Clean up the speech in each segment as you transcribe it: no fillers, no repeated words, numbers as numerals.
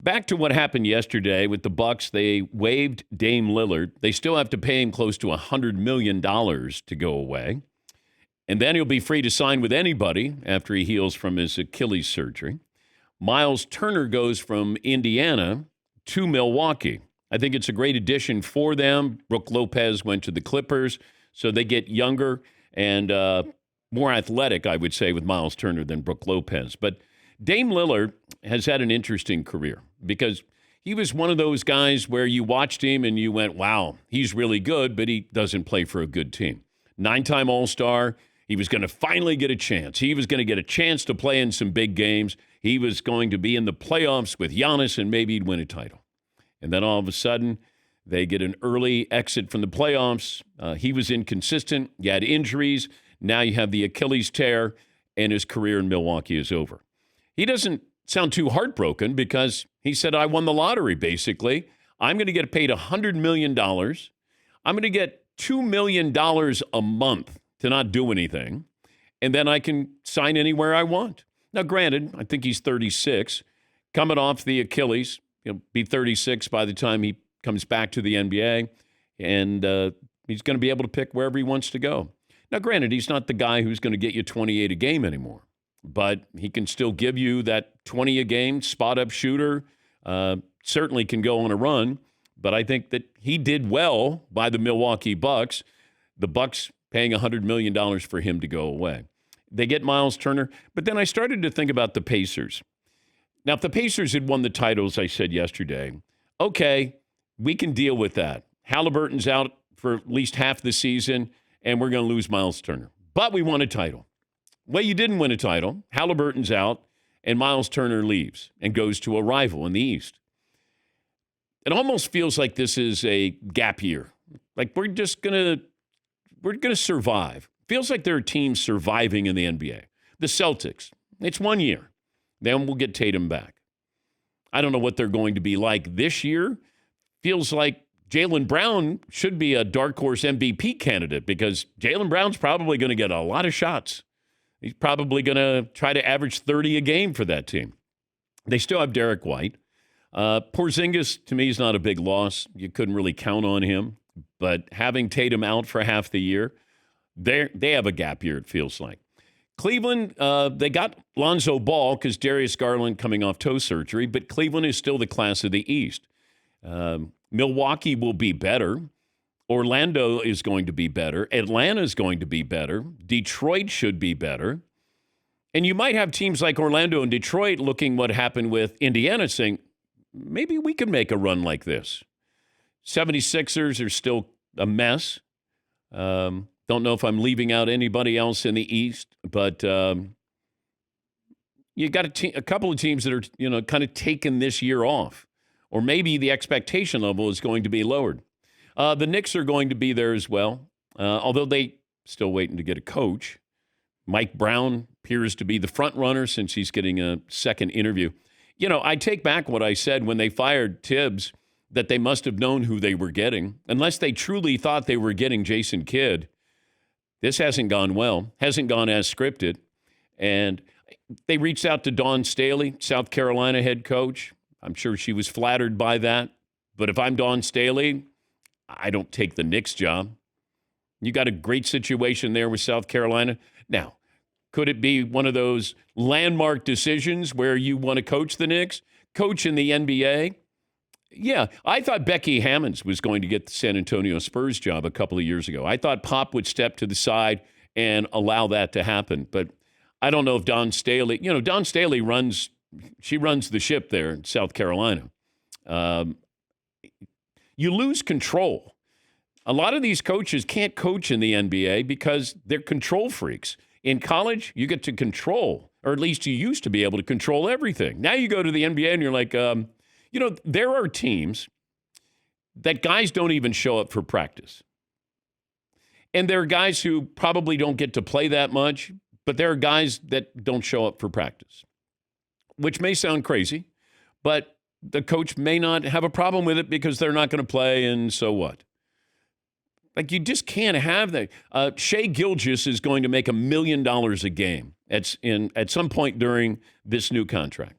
Back to what happened yesterday with the Bucks. They waived Dame Lillard. They still have to pay him close to $100 million to go away. And then he'll be free to sign with anybody after he heals from his Achilles surgery. Myles Turner goes from Indiana to Milwaukee. I think it's a great addition for them. Brook Lopez went to the Clippers, so they get younger and more athletic, I would say, with Myles Turner than Brook Lopez. But Dame Lillard has had an interesting career because he was one of those guys where you watched him and you went, wow, he's really good, but he doesn't play for a good team. 9-time All-Star. He was going to finally get a chance. He was going to get a chance to play in some big games. He was going to be in the playoffs with Giannis, and maybe he'd win a title. And then all of a sudden, they get an early exit from the playoffs. He was inconsistent. You had injuries. Now you have the Achilles tear, and his career in Milwaukee is over. He doesn't sound too heartbroken because he said, I won the lottery, basically. I'm going to get paid $100 million. I'm going to get $2 million a month to not do anything, and then I can sign anywhere I want. Now, granted, I think he's 36, coming off the Achilles. He'll be 36 by the time he comes back to the NBA, and he's going to be able to pick wherever he wants to go. Now, granted, he's not the guy who's going to get you 28 a game anymore, but he can still give you that 20 a game spot-up shooter, certainly can go on a run, but I think that he did well by the Milwaukee Bucks. The Bucks paying $100 million for him to go away. They get Myles Turner, but then I started to think about the Pacers. Now, if the Pacers had won the titles, I said yesterday, okay, we can deal with that. Halliburton's out for at least half the season, and we're going to lose Myles Turner. But we won a title. Well, you didn't win a title. Halliburton's out, and Myles Turner leaves and goes to a rival in the East. It almost feels like this is a gap year. Like we're going to survive. Feels like there are teams surviving in the NBA. The Celtics, it's 1 year. Then we'll get Tatum back. I don't know what they're going to be like this year. Feels like Jaylen Brown should be a dark horse MVP candidate because Jaylen Brown's probably going to get a lot of shots. He's probably going to try to average 30 a game for that team. They still have Derek White. Porzingis, to me, is not a big loss. You couldn't really count on him. But having Tatum out for half the year, they have a gap year, it feels like. Cleveland, they got Lonzo Ball because Darius Garland coming off toe surgery, but Cleveland is still the class of the East. Milwaukee will be better. Orlando is going to be better. Atlanta is going to be better. Detroit should be better. And you might have teams like Orlando and Detroit looking what happened with Indiana saying, maybe we can make a run like this. 76ers are still a mess. Don't know if I'm leaving out anybody else in the East, but you got a couple of teams that are, kind of taking this year off, or maybe the expectation level is going to be lowered. The Knicks are going to be there as well, although they still waiting to get a coach. Mike Brown appears to be the front runner since he's getting a second interview. I take back what I said when they fired Tibbs, that they must have known who they were getting. Unless they truly thought they were getting Jason Kidd, this hasn't gone well, hasn't gone as scripted. And they reached out to Dawn Staley, South Carolina head coach. I'm sure she was flattered by that. But if I'm Dawn Staley, I don't take the Knicks job. You got a great situation there with South Carolina. Now, could it be one of those landmark decisions where you want to coach the Knicks? Coach in the NBA? Yeah, I thought Becky Hammons was going to get the San Antonio Spurs job a couple of years ago. I thought Pop would step to the side and allow that to happen. But I don't know if Dawn Staley, Dawn Staley runs the ship there in South Carolina. You lose control. A lot of these coaches can't coach in the NBA because they're control freaks. In college, you get to control, or at least you used to be able to control everything. Now you go to the NBA and you're like, there are teams that guys don't even show up for practice. And there are guys who probably don't get to play that much, but there are guys that don't show up for practice, which may sound crazy, but the coach may not have a problem with it because they're not going to play, and so what? Like, you just can't have that. Shai Gilgeous is going to make $1 million a game at some point during this new contract.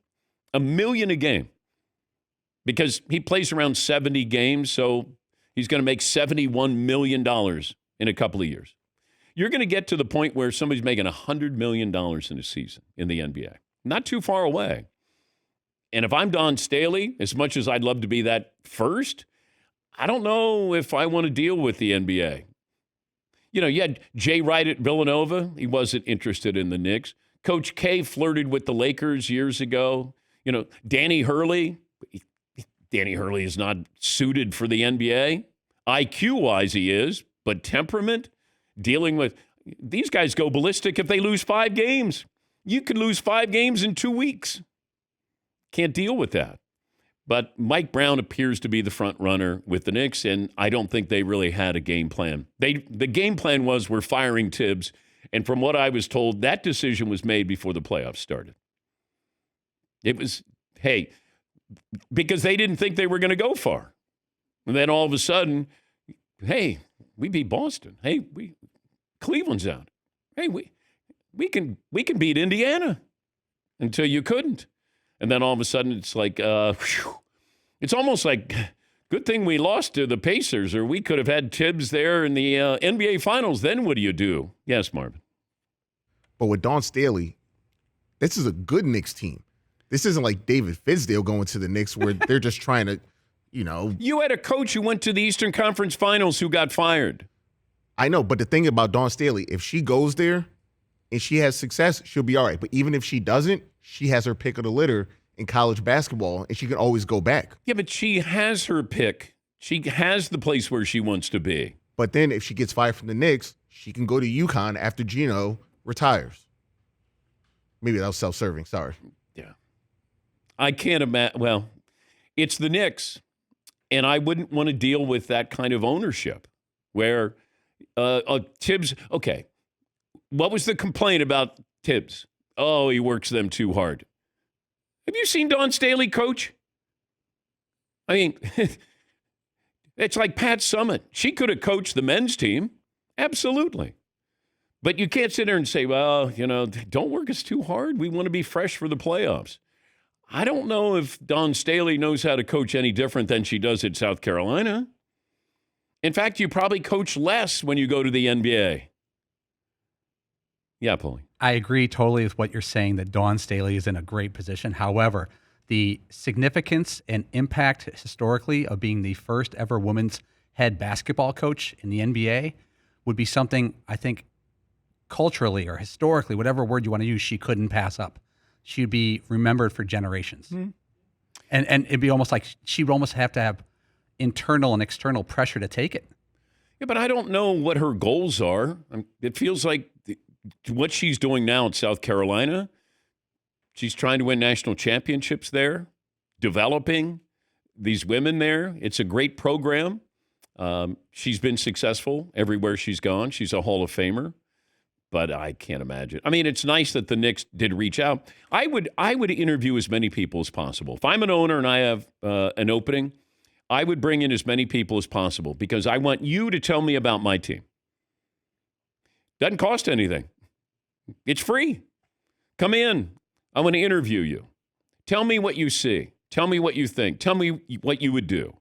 $1 million a game. because he plays around 70 games, so he's going to make $71 million in a couple of years. You're going to get to the point where somebody's making $100 million in a season in the NBA. Not too far away. And if I'm Don Staley, as much as I'd love to be that first, I don't know if I want to deal with the NBA. You know, you had Jay Wright at Villanova. He wasn't interested in the Knicks. Coach K flirted with the Lakers years ago. You know, Danny Hurley is not suited for the NBA. IQ-wise, he is, but temperament, dealing with these guys go ballistic if they lose 5 games. You could lose 5 games in 2 weeks. Can't deal with that. But Mike Brown appears to be the front runner with the Knicks, and I don't think they really had a game plan. The game plan was we're firing Tibbs, and from what I was told, that decision was made before the playoffs started. It was, hey, because they didn't think they were going to go far. And then all of a sudden, hey, we beat Boston. Hey, Cleveland's out. Hey, we can beat Indiana until you couldn't. And then all of a sudden it's like, it's almost like, good thing we lost to the Pacers, or we could have had Tibbs there in the NBA Finals. Then what do you do? Yes, Marvin. But with Dawn Staley, this is a good Knicks team. This isn't like David Fizdale going to the Knicks where they're just trying to, you know. You had a coach who went to the Eastern Conference Finals who got fired. I know, but the thing about Dawn Staley, if she goes there and she has success, she'll be all right. But even if she doesn't, she has her pick of the litter in college basketball, and she can always go back. Yeah, but she has her pick. She has the place where she wants to be. But then if she gets fired from the Knicks, she can go to UConn after Gino retires. Maybe that was self-serving. Sorry. Yeah. I can't imagine. Well, it's the Knicks, and I wouldn't want to deal with that kind of ownership where Tibbs, okay, what was the complaint about Tibbs? Oh, he works them too hard. Have you seen Dawn Staley coach? I mean, it's like Pat Summitt. She could have coached the men's team. Absolutely. But you can't sit there and say, well, you know, don't work us too hard. We want to be fresh for the playoffs. I don't know if Dawn Staley knows how to coach any different than she does at South Carolina. In fact, you probably coach less when you go to the NBA. Yeah, Paulie. I agree totally with what you're saying, that Dawn Staley is in a great position. However, the significance and impact historically of being the first ever women's head basketball coach in the NBA would be something I think culturally or historically, whatever word you want to use, she couldn't pass up. She'd be remembered for generations. Mm-hmm. And it'd be almost like she'd almost have to have internal and external pressure to take it. Yeah, but I don't know what her goals are. It feels like what she's doing now at South Carolina, she's trying to win national championships there, developing these women there. It's a great program. She's been successful everywhere she's gone. She's a Hall of Famer. But I can't imagine. I mean, it's nice that the Knicks did reach out. I would interview as many people as possible. If I'm an owner and I have an opening, I would bring in as many people as possible because I want you to tell me about my team. Doesn't cost anything. It's free. Come in. I want to interview you. Tell me what you see. Tell me what you think. Tell me what you would do.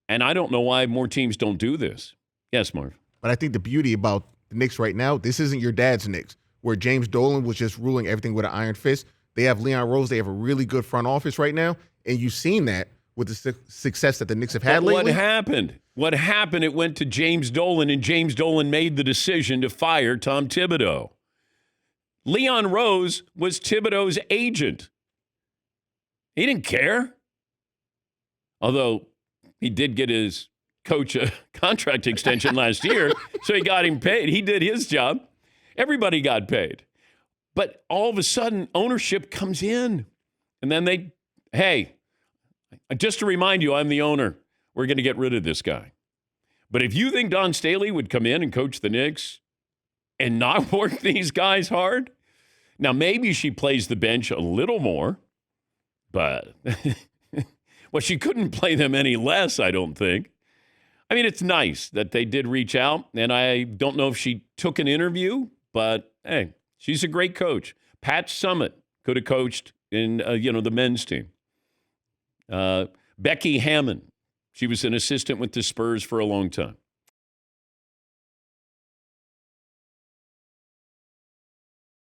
And I don't know why more teams don't do this. Yes, Marv. But I think the beauty about the Knicks right now, this isn't your dad's Knicks, where James Dolan was just ruling everything with an iron fist. They have Leon Rose. They have a really good front office right now. And you've seen that with the success that the Knicks have had lately. What happened? What happened? It went to James Dolan, and James Dolan made the decision to fire Tom Thibodeau. Leon Rose was Thibodeau's agent. He didn't care. Although he did get his coach a contract extension last year, so he got him paid. He did his job. Everybody got paid. But all of a sudden, ownership comes in. And then hey, just to remind you, I'm the owner. We're going to get rid of this guy. But if you think Dawn Staley would come in and coach the Knicks and not work these guys hard, now maybe she plays the bench a little more, but well, she couldn't play them any less, I don't think. I mean, it's nice that they did reach out, and I don't know if she took an interview, but hey, she's a great coach. Pat Summitt could have coached in the men's team. Becky Hammon. She was an assistant with the Spurs for a long time.